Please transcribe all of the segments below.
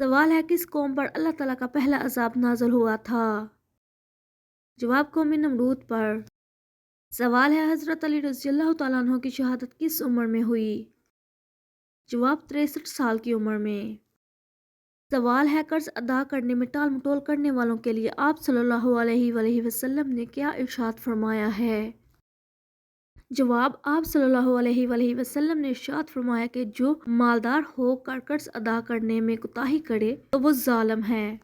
سوال ہے کس قوم پر اللہ تعالیٰ کا پہلا عذاب نازل ہوا تھا؟ جواب قوم نمرود پر۔ سوال ہے حضرت علی رضی اللہ تعالیٰ عنہ کی شہادت کس عمر میں ہوئی؟ جواب 63 سال کی عمر میں۔ سوال ہے قرض ادا کرنے میں ٹال مٹول کرنے والوں کے لیے آپ صلی اللہ علیہ وآلہ وسلم نے کیا ارشاد فرمایا ہے؟ جواب آپ صلی اللہ علیہ وآلہ وسلم نے ارشاد فرمایا کہ جو مالدار ہو کر قرض ادا کرنے میں کوتاہی کرے تو وہ ظالم ہے۔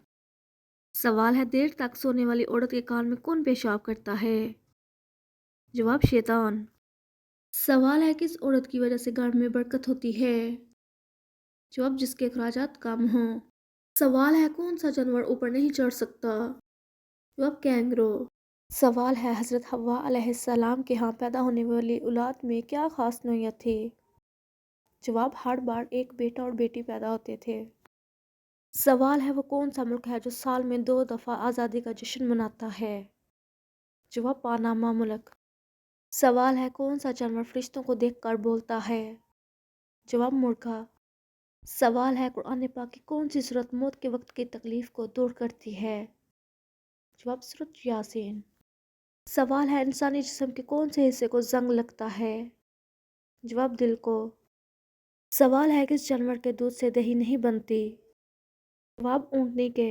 سوال ہے دیر تک سونے والی عورت کے کان میں کون پیشاب کرتا ہے؟ جواب شیطان۔ سوال ہے کس عورت کی وجہ سے گھر میں برکت ہوتی ہے؟ جواب جس کے اخراجات کم ہوں۔ سوال ہے کون سا جانور اوپر نہیں چڑھ سکتا؟ جواب کینگرو۔ سوال ہے حضرت حوا علیہ السلام کے ہاں پیدا ہونے والی اولاد میں کیا خاص نوعیت تھی؟ جواب ہر بار ایک بیٹا اور بیٹی پیدا ہوتے تھے۔ سوال ہے وہ کون سا ملک ہے جو سال میں 2 دفعہ آزادی کا جشن مناتا ہے؟ جواب پاناما ملک۔ سوال ہے کون سا جانور فرشتوں کو دیکھ کر بولتا ہے؟ جواب مرغا۔ سوال ہے قرآن پاک کی کون سی سورت موت کے وقت کی تکلیف کو دور کرتی ہے؟ جواب سورت یاسین۔ سوال ہے انسانی جسم کے کون سے حصے کو زنگ لگتا ہے؟ جواب دل کو۔ سوال ہے کس جانور کے دودھ سے دہی نہیں بنتی؟ جواب اونٹنی کے۔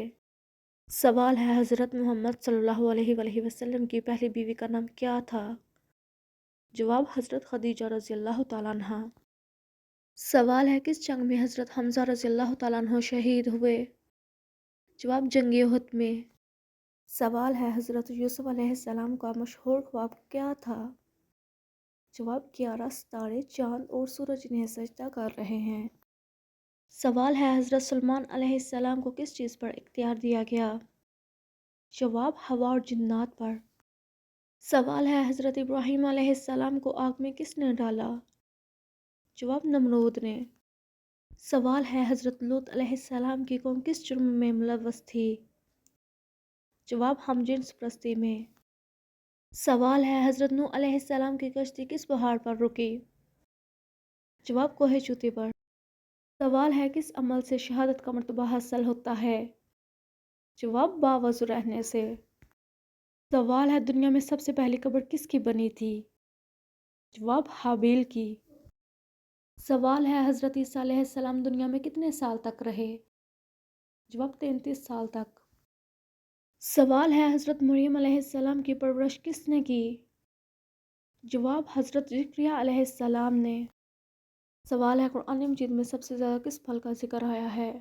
سوال ہے حضرت محمد صلی اللہ علیہ وآلہ وسلم کی پہلی بیوی کا نام کیا تھا؟ جواب حضرت خدیجہ رضی اللہ تعالیٰ عنہا۔ سوال ہے کس جنگ میں حضرت حمزہ رضی اللہ تعالیٰ عنہ شہید ہوئے؟ جواب جنگ احد میں۔ سوال ہے حضرت یوسف علیہ السلام کا مشہور خواب کیا تھا؟ جواب 11 ستارے چاند اور سورج انہیں سجدہ کر رہے ہیں۔ سوال ہے حضرت سلیمان علیہ السلام کو کس چیز پر اختیار دیا گیا؟ جواب ہوا اور جنات پر۔ سوال ہے حضرت ابراہیم علیہ السلام کو آگ میں کس نے ڈالا؟ جواب نمرود نے۔ سوال ہے حضرت لوط علیہ السلام کی قوم کس جرم میں ملوث تھی؟ جواب ہم جنس پرستی میں۔ سوال ہے حضرت نوح علیہ السلام کی کشتی کس پہاڑ پر رکی؟ جواب کوہ چوتی پر۔ سوال ہے کس عمل سے شہادت کا مرتبہ حاصل ہوتا ہے؟ جواب باوضو رہنے سے۔ سوال ہے دنیا میں سب سے پہلی قبر کس کی بنی تھی؟ جواب حابیل کی۔ سوال ہے حضرت عیسیٰ علیہ السلام دنیا میں کتنے سال تک رہے؟ جواب 33 سال تک۔ سوال ہے حضرت مریم علیہ السلام کی پرورش کس نے کی؟ جواب حضرت زکریا علیہ السلام نے۔ سوال ہے قرآن مجید میں سب سے زیادہ کس پھل کا ذکر آیا ہے؟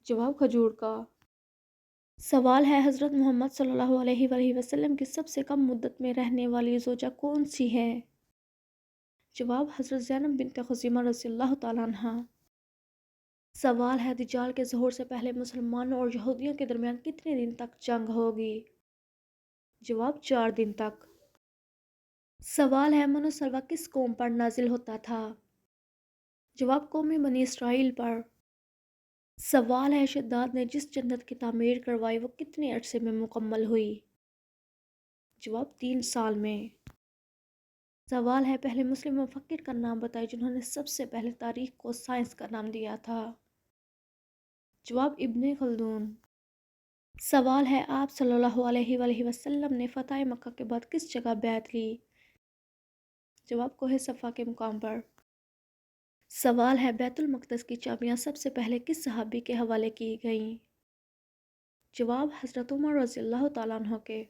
جواب کھجور کا۔ سوال ہے حضرت محمد صلی اللہ علیہ وآلہ وسلم کی سب سے کم مدت میں رہنے والی زوجہ کون سی ہے؟ جواب حضرت زینب بنت خزیمہ رضی اللہ تعالیٰ عنہا۔ سوال ہے دجال کے ظہور سے پہلے مسلمانوں اور یہودیوں کے درمیان کتنے دن تک جنگ ہوگی؟ جواب 4 دن تک۔ سوال ہے من و سلویٰ کس قوم پر نازل ہوتا تھا؟ جواب قوم بنی اسرائیل پر۔ سوال ہے شداد نے جس جنت کی تعمیر کروائی وہ کتنے عرصے میں مکمل ہوئی؟ جواب 3 سال میں۔ سوال ہے پہلے مسلم مفکر کا نام بتائیں جنہوں نے سب سے پہلے تاریخ کو سائنس کا نام دیا تھا؟ جواب ابن خلدون۔ سوال ہے آپ صلی اللہ علیہ وآلہ وسلم نے فتح مکہ کے بعد کس جگہ بیعت لی؟ جواب کوہ صفا کے مقام پر۔ سوال ہے بیت المقدس کی چابیاں سب سے پہلے کس صحابی کے حوالے کی گئیں؟ جواب حضرت عمر رضی اللہ تعالیٰ عنہ کے۔